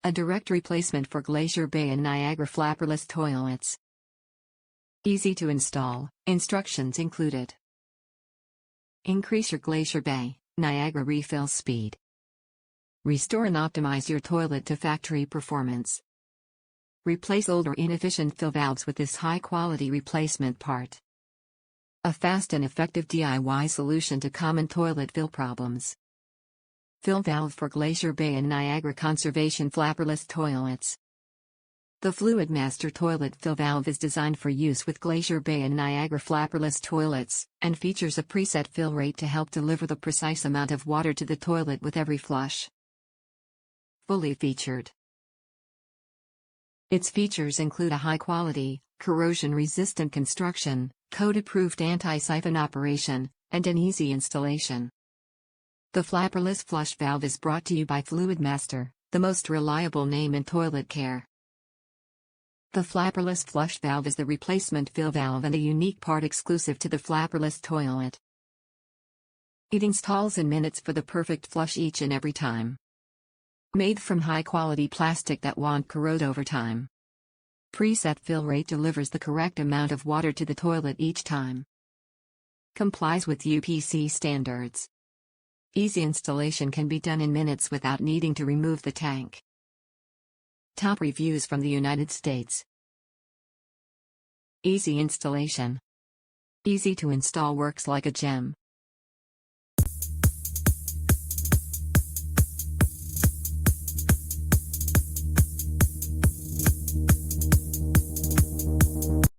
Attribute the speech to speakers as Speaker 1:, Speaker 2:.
Speaker 1: a direct replacement for Glacier Bay and Niagara Flapperless toilets. Easy to install, instructions included. Increase your Glacier Bay, Niagara refill speed. Restore and optimize your toilet to factory performance. Replace old or inefficient fill valves with this high-quality replacement part. A fast and effective DIY solution to common toilet fill problems. Fill valve for Glacier Bay and Niagara Conservation Flapperless toilets. The Fluidmaster toilet fill valve is designed for use with Glacier Bay and Niagara Flapperless toilets, and features a preset fill rate to help deliver the precise amount of water to the toilet with every flush. Fully featured. Its features include a high-quality, corrosion-resistant construction, code-approved anti-siphon operation, and an easy installation. The Flapperless flush valve is brought to you by Fluidmaster, the most reliable name in toilet care. The Flapperless flush valve is the replacement fill valve and a unique part exclusive to the Flapperless toilet. It installs in minutes for the perfect flush each and every time. Made from high-quality plastic that won't corrode over time. Preset fill rate delivers the correct amount of water to the toilet each time. Complies with UPC standards. Easy installation can be done in minutes without needing to remove the tank. Top reviews from the United States. Easy installation. Easy to install, works like a gem.